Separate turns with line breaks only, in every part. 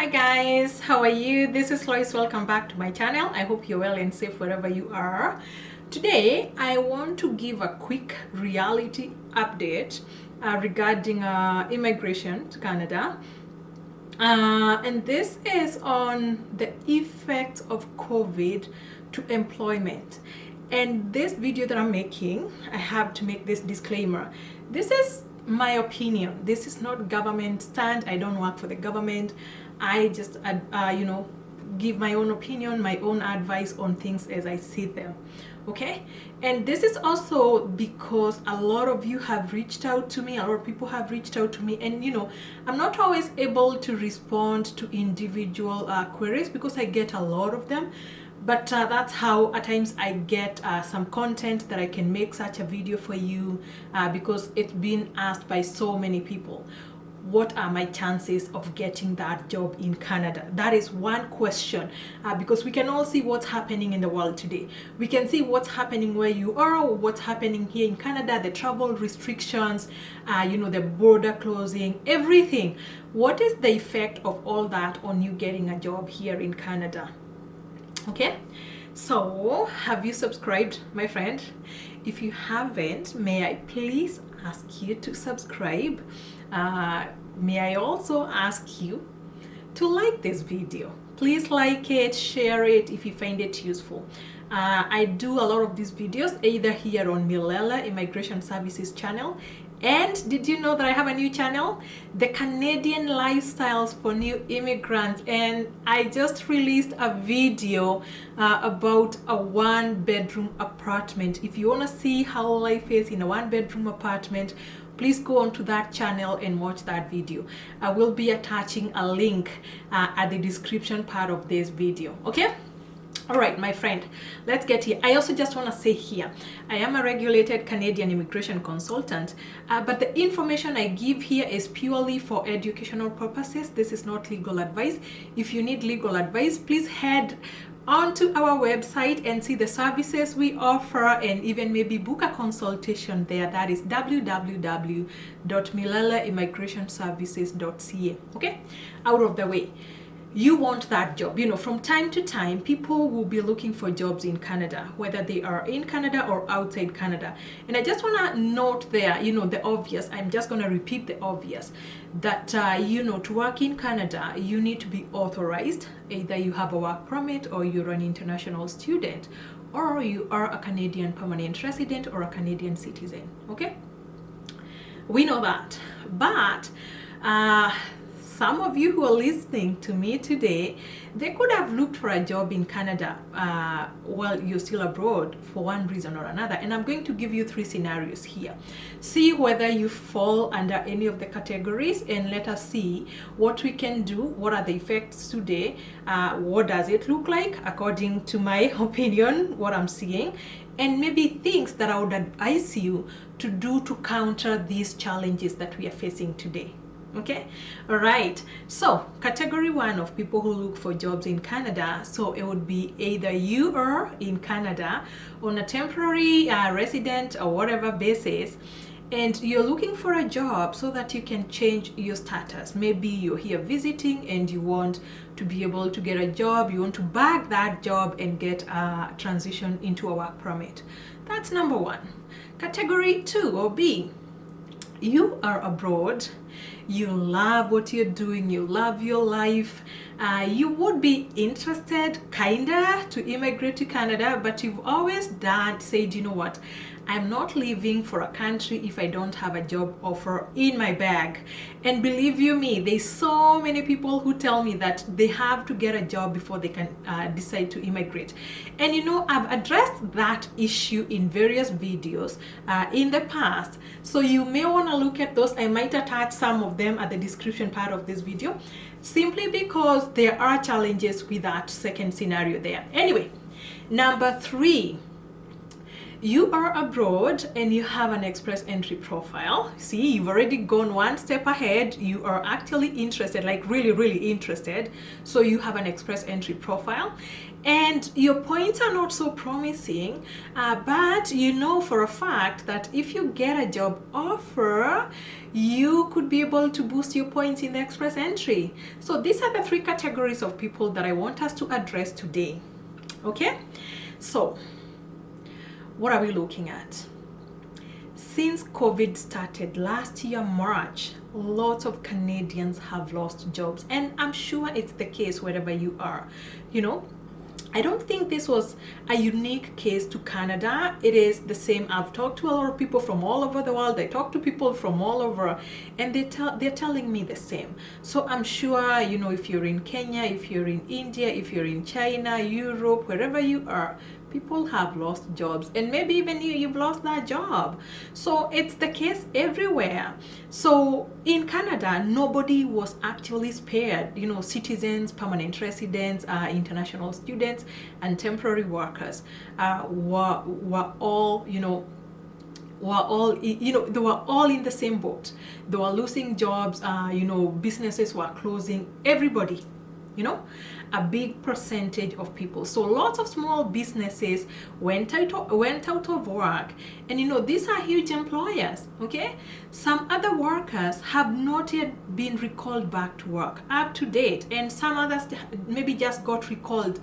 guys, how are you? This is Lois. Welcome back to my channel. I hope you're well and safe wherever you are. Today I want to give a quick reality update regarding immigration to Canada, and this is on the effects of COVID to employment. And this video that I'm making, I have to make this disclaimer. This is my opinion. This is not government stand. I don't work for the government. I just give my own opinion, my own advice on things as I see them. Okay, and this is also because a lot of you have reached out to me, a lot of people have reached out to me, and I'm not always able to respond to individual queries because I get a lot of them. But that's how at times I get some content that I can make such a video for you because it's been asked by so many people. What are my chances of getting that job in Canada? That is one question, because we can all see what's happening in the world today. We can see what's happening where you are, or what's happening here in Canada, the travel restrictions, the border closing, everything. What is the effect of all that on you getting a job here in Canada? Okay, so have you subscribed, my friend? If you haven't, may I please ask you to subscribe? May I also ask you to like this video? Please like it, share it if you find it useful. I do a lot of these videos either here on Milella Immigration Services channel. And did you know that I have a new channel, the Canadian Lifestyles for New Immigrants? And I just released a video about a one-bedroom apartment. If you want to see how life is in a one-bedroom apartment, please go onto that channel and watch that video. I will be attaching a link at the description part of this video. Okay? All right, my friend, let's get here. I also just want to say here, I am a regulated Canadian immigration consultant, but the information I give here is purely for educational purposes. This is not legal advice. If you need legal advice, please head onto our website and see the services we offer, and even maybe book a consultation there. That is www.milellaimmigrationservices.ca. Okay, out of the way. You want that job. From time to time, people will be looking for jobs in Canada, whether they are in Canada or outside Canada. And I just want to note there, the obvious. I'm just going to repeat the obvious, that, to work in Canada, you need to be authorized. Either you have a work permit, or you're an international student, or you are a Canadian permanent resident or a Canadian citizen. Okay? We know that. But, some of you who are listening to me today, they could have looked for a job in Canada while you're still abroad for one reason or another. And I'm going to give you 3 scenarios here. See whether you fall under any of the categories, and let us see what we can do. What are the effects today? What does it look like according to my opinion, what I'm seeing? And maybe things that I would advise you to do to counter these challenges that we are facing today. Okay, all right. So category 1 of people who look for jobs in Canada, so it would be either you are in Canada on a temporary resident or whatever basis, and you're looking for a job so that you can change your status. Maybe you're here visiting and you want to be able to get a job, you want to bag that job and get a transition into a work permit. That's number 1. Category 2 or B, you are abroad, you love what you're doing, you love your life, you would be interested kinda to immigrate to Canada, but you've always said, you know what, I'm not leaving for a country if I don't have a job offer in my bag. And believe you me, there's so many people who tell me that they have to get a job before they can decide to immigrate. And I've addressed that issue in various videos in the past, so you may want to look at those. I might attach some of them at the description part of this video, simply because there are challenges with that second scenario there. Anyway, number 3, you are abroad and you have an express entry profile. See, you've already gone one step ahead. You are actually interested, like really, really interested. So you have an express entry profile and your points are not so promising, but you know for a fact that if you get a job offer, you could be able to boost your points in the express entry. So these are the three categories of people that I want us to address today. Okay, so what are we looking at? Since COVID started last year, March, lots of Canadians have lost jobs, and I'm sure it's the case wherever you are. You know, I don't think this was a unique case to Canada. It is the same. I've talked to a lot of people from all over the world. I talk to people from all over, and they're telling me the same. So I'm sure, you know, if you're in Kenya, if you're in India, if you're in China, Europe, wherever you are, people have lost jobs, and maybe even you've lost that job. So it's the case everywhere. So in Canada, nobody was actually spared. You know, citizens, permanent residents, international students, and temporary workers were all, you know, they were all in the same boat. They were losing jobs. You know, businesses were closing. Everybody, you know, a big percentage of people. So lots of small businesses went out of work, and you know, these are huge employers. Okay, some other workers have not yet been recalled back to work up to date, and some others maybe just got recalled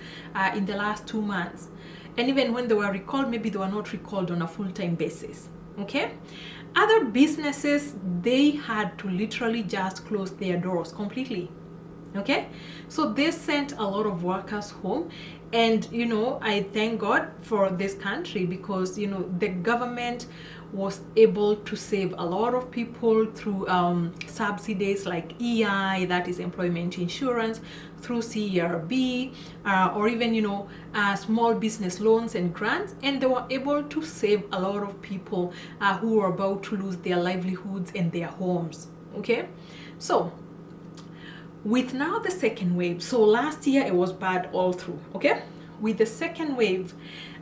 in the last 2 months. And even when they were recalled, maybe they were not recalled on a full-time basis. Okay, other businesses, they had to literally just close their doors completely. Okay, so they sent a lot of workers home, and you know, I thank God for this country, because you know, the government was able to save a lot of people through subsidies like EI, that is employment insurance, through CERB, or even, you know, small business loans and grants, and they were able to save a lot of people who were about to lose their livelihoods and their homes. Okay, so with now the second wave, so last year it was bad all through. Okay, with the second wave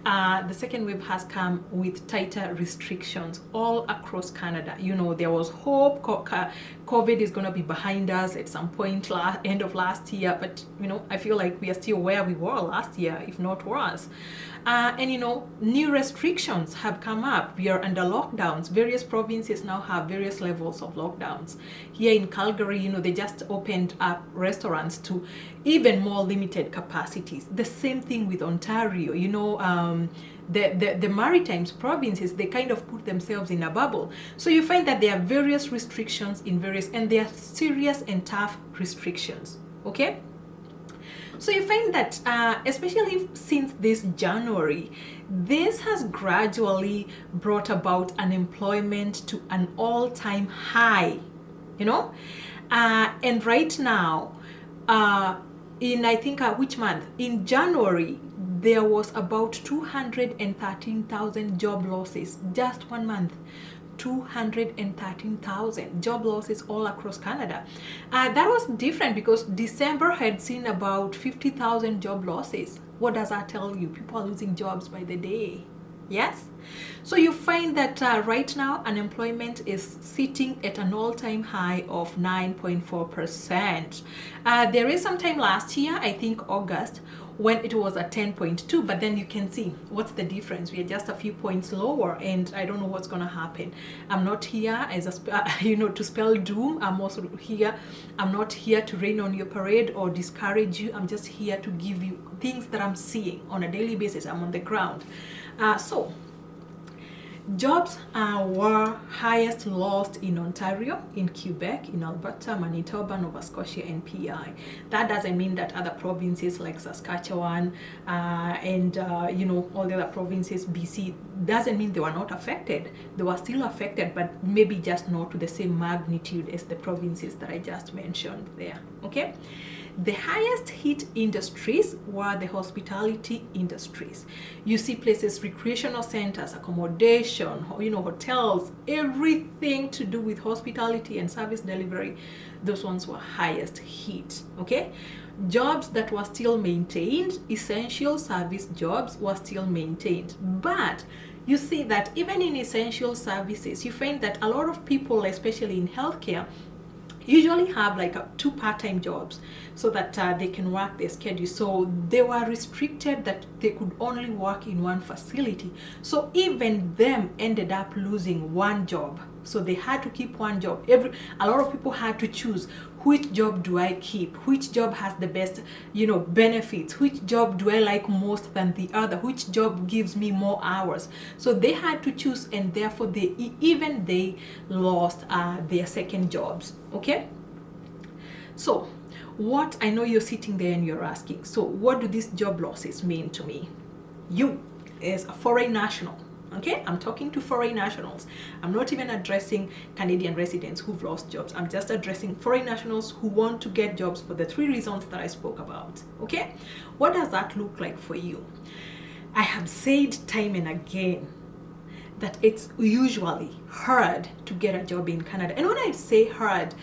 has come with tighter restrictions all across Canada. You know, there was hope COVID is going to be behind us at some point end of last year, but you know, I feel like we are still where we were last year, if not worse. And you know, new restrictions have come up. We are under lockdowns. Various provinces now have various levels of lockdowns. Here in Calgary, you know, they just opened up restaurants to even more limited capacities. The same thing with Ontario. You know, the Maritimes provinces, they kind of put themselves in a bubble. So you find that there are various restrictions in various, and they are serious and tough restrictions. Okay, so you find that especially since this January, this has gradually brought about unemployment to an all-time high, you know, and right now in, I think, which month? In January, there was about 213,000 job losses, just 1 month. 213,000 job losses all across Canada. That was different because December had seen about 50,000 job losses. What does that tell you? People are losing jobs by the day. Yes? So you find that right now unemployment is sitting at an all-time high of 9.4%. There is some time last year, I think August, when it was at 10.2, but then you can see what's the difference. We are just a few points lower, and I don't know what's going to happen. I'm not here as a you know, to spell doom. I'm also here, I'm not here to rain on your parade or discourage you. I'm just here to give you things that I'm seeing on a daily basis. I'm on the ground. So jobs were highest lost in Ontario, in Quebec, in Alberta, Manitoba, Nova Scotia, and PEI. That doesn't mean that other provinces like Saskatchewan and you know, all the other provinces, BC, doesn't mean they were not affected. They were still affected, but maybe just not to the same magnitude as the provinces that I just mentioned there. Okay. The highest hit industries were the hospitality industries. You see places, recreational centers, accommodation, you know, hotels, everything to do with hospitality and service delivery. Those ones were highest hit. Okay, jobs that were still maintained, essential service jobs were still maintained, but you see that even in essential services, you find that a lot of people, especially in healthcare, usually have like two part-time jobs so that they can work their schedule. So they were restricted that they could only work in one facility. So even them ended up losing one job. So they had to keep one job. A lot of people had to choose, which job do I keep? Which job has the best, benefits? Which job do I like most than the other? Which job gives me more hours? So they had to choose, and therefore they lost their second jobs. Okay. So what, I know you're sitting there and you're asking, so what do these job losses mean to me? You as a foreign national. Okay, I'm talking to foreign nationals. I'm not even addressing Canadian residents who've lost jobs. I'm just addressing foreign nationals who want to get jobs for the 3 reasons that I spoke about. Okay, what does that look like for you? I have said time and again that it's usually hard to get a job in Canada. And when I say hard,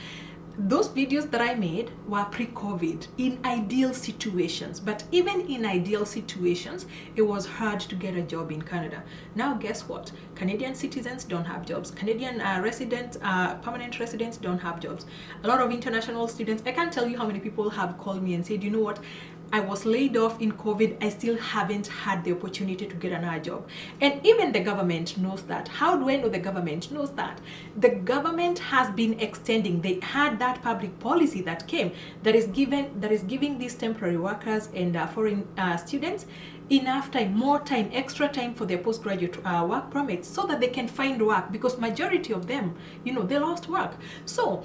those videos that I made were pre-COVID, in ideal situations. But even in ideal situations, it was hard to get a job in Canada. Now, guess what? Canadian citizens don't have jobs. Canadian residents, permanent residents don't have jobs. A lot of international students, I can't tell you how many people have called me and said, you know what? I was laid off in COVID. I still haven't had the opportunity to get another job. And even the government knows that. How do I know the government knows that? The government has been extending. They had that public policy that came that is giving these temporary workers and foreign students enough time, more time, extra time for their postgraduate work permits so that they can find work, because majority of them, they lost work. So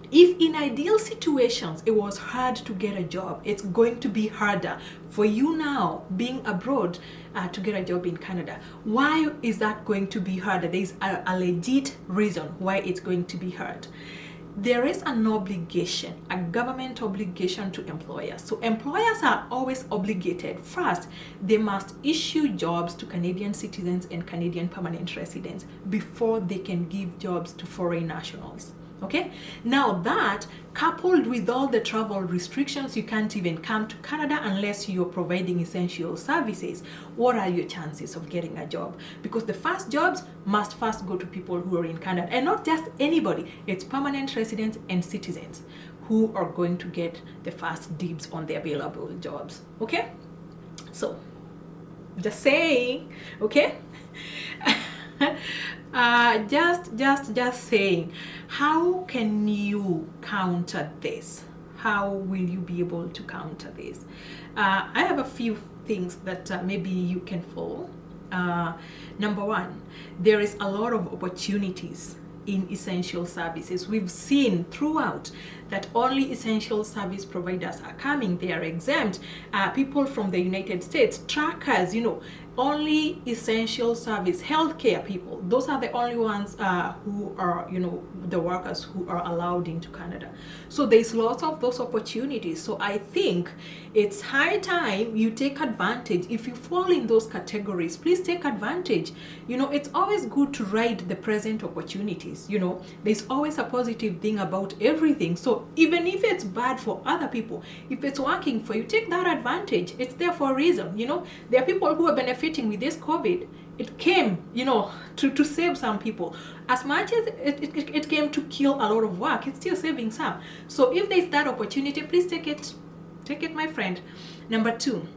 if in ideal situations it was hard to get a job, it's going to be harder for you now being abroad to get a job in Canada. Why is that going to be harder? There is a legit reason why it's going to be hard. There is an obligation, a government obligation to employers. So employers are always obligated. First, they must issue jobs to Canadian citizens and Canadian permanent residents before they can give jobs to foreign nationals. Okay, now that coupled with all the travel restrictions, you can't even come to Canada unless you're providing essential services. What are your chances of getting a job? Because the first jobs must first go to people who are in Canada, and not just anybody. It's permanent residents and citizens who are going to get the first dibs on the available jobs. Okay, so just saying. Okay. Just saying, how can you counter this? How will you be able to counter this? I have a few things that maybe you can follow. Number one, there is a lot of opportunities in essential services. We've seen throughout that only essential service providers are coming. They are exempt. People from the United States, truckers, only essential service, healthcare people, those are the only ones who are, the workers who are allowed into Canada. So there's lots of those opportunities. So I think it's high time you take advantage. If you fall in those categories, please take advantage. It's always good to ride the present opportunities. There's always a positive thing about everything. So even if it's bad for other people, if it's working for you, take that advantage. It's there for a reason. There are people who are benefiting with this COVID. It came, to save some people. As much as it came to kill a lot of work, it's still saving some. So if there's that opportunity, please take it. Take it, my friend. Number two,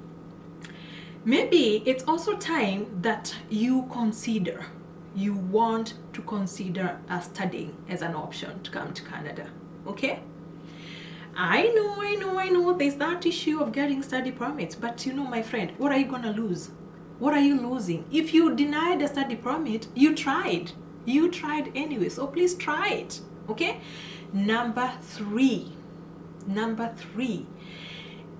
maybe it's also time that you want to consider studying as an option to come to Canada. Okay? I know there's that issue of getting study permits, but my friend, what are you gonna lose? What are you losing? If you denied a study permit, you tried anyway, so please try it. Okay? Number three,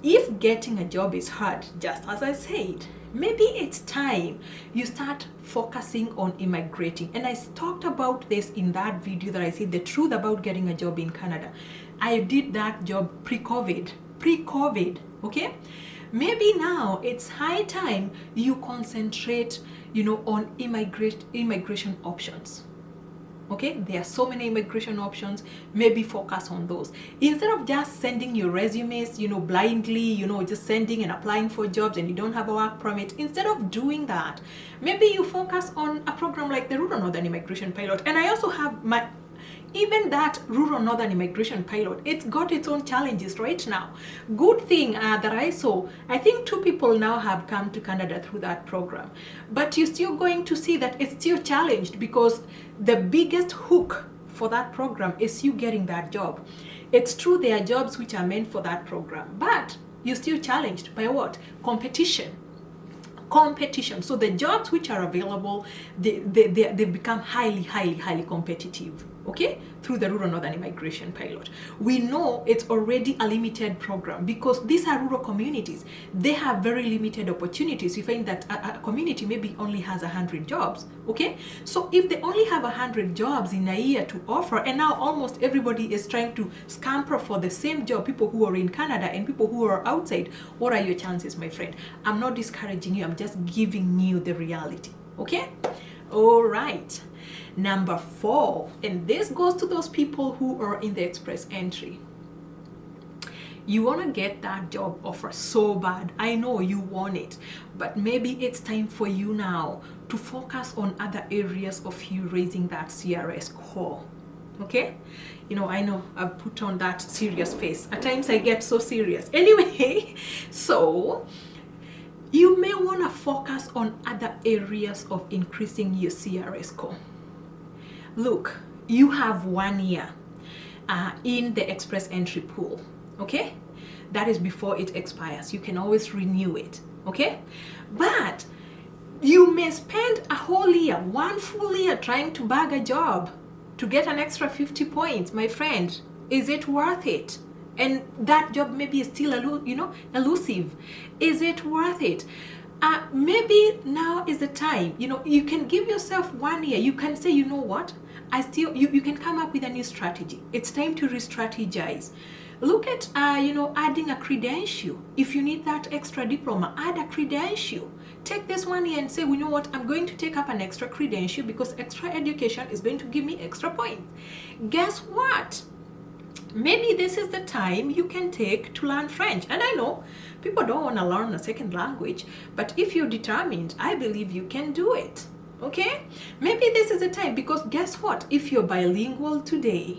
if getting a job is hard, just as I said, maybe it's time you start focusing on immigrating. And I talked about this in that video that I said the truth about getting a job in Canada. I did that job pre-COVID, okay? Maybe now it's high time you concentrate, on immigration options. Okay, there are so many immigration options. Maybe focus on those instead of just sending your resumes, blindly, just sending and applying for jobs and you don't have a work permit. Instead of doing that, maybe you focus on a program like the Rural Northern Immigration Pilot. And I also have even that Rural Northern Immigration Pilot, it's got its own challenges right now. Good thing that I saw, I think 2 people now have come to Canada through that program. But you're still going to see that it's still challenged because the biggest hook for that program is you getting that job. It's true there are jobs which are meant for that program, but you're still challenged by what? Competition. So the jobs which are available, they've become highly competitive, okay, through the Rural Northern Immigration Pilot. We know it's already a limited program because these are rural communities. They have very limited opportunities. You find that a community maybe only has 100 jobs, okay? So if they only have 100 jobs in a year to offer, and now almost everybody is trying to scamper for the same job, people who are in Canada and people who are outside, what are your chances, my friend? I'm not discouraging you, I'm just giving you the reality, okay? All right. Number 4, and this goes to those people who are in the express entry. You want to get that job offer so bad. I know you want it, but maybe it's time for you now to focus on other areas of you raising that CRS score. Okay? I know I've put on that serious face. At times I get so serious. Anyway, so you may want to focus on other areas of increasing your CRS score. Look, you have 1 year in the express entry pool, okay? That is before it expires. You can always renew it, okay? But you may spend a whole year, 1 full year, trying to bag a job to get an extra 50 points. My friend, is it worth it? And that job maybe is still elusive. Is it worth it? Maybe now is the time. You can give yourself 1 year. You can say, you know what? You can come up with a new strategy. It's time to re-strategize. Look at, adding a credential. If you need that extra diploma, add a credential. Take this 1 year and say, you know what? I'm going to take up an extra credential because extra education is going to give me extra points. Guess what? Maybe this is the time you can take to learn French. And I know people don't want to learn a second language, but if you're determined, I believe you can do it. Okay? Maybe this is the time because guess what? If you're bilingual today,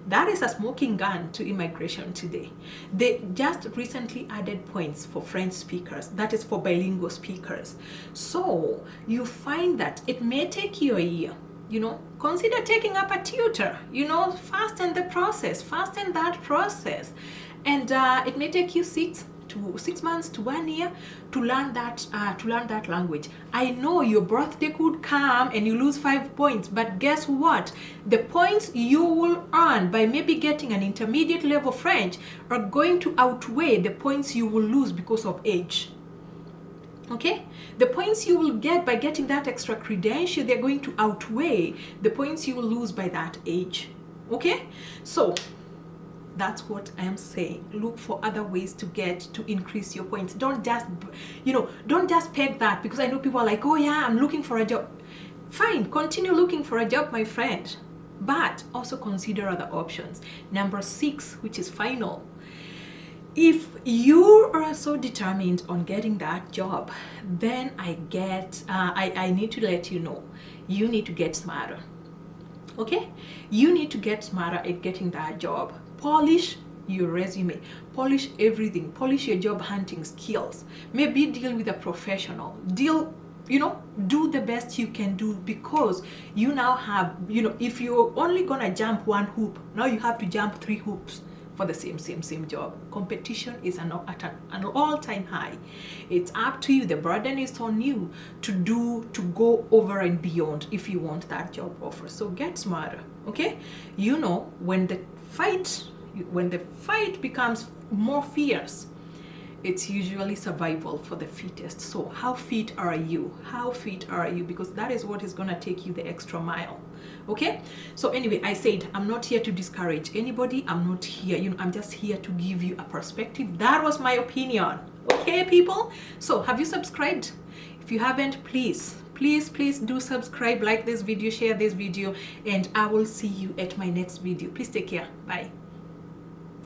that is a smoking gun to immigration today. They just recently added points for French speakers. That is for bilingual speakers. So you find that it may take you a year. Consider taking up a tutor, fasten that process. And it may take you 6 months to 1 year to learn that language. I know your birthday could come and you lose 5 points, but guess what? The points you will earn by maybe getting an intermediate level French are going to outweigh the points you will lose because of age. Okay, the points you will get by getting that extra credential, they're going to outweigh the points you will lose by that age. Okay, so that's what I am saying. Look for other ways to increase your points. Don't just peg that, because I know people are like, oh yeah, I'm looking for a job. Fine, continue looking for a job, my friend, but also consider other options. Number 6, which is final. If you are so determined on getting that job, then I need to let you know, you need to get smarter. Okay? You need to get smarter at getting that job. Polish your resume, polish everything, polish your job hunting skills. Maybe deal with a professional. Do the best you can do, because you now have, if you're only gonna jump 1 hoop, now you have to jump 3 hoops for the same job. Competition is at an all-time high. It's up to you. The burden is on you to go over and beyond if you want that job offer. So get smarter, okay? When the fight becomes more fierce, it's usually survival for the fittest. So how fit are you? Because that is what is going to take you the extra mile. Okay? So anyway, I said I'm not here to discourage anybody. I'm not here, I'm just here to give you a perspective. That was my opinion. Okay, people? So have you subscribed? If you haven't, please please do subscribe, like this video, share this video, and I will see you at my next video. Please take care. Bye.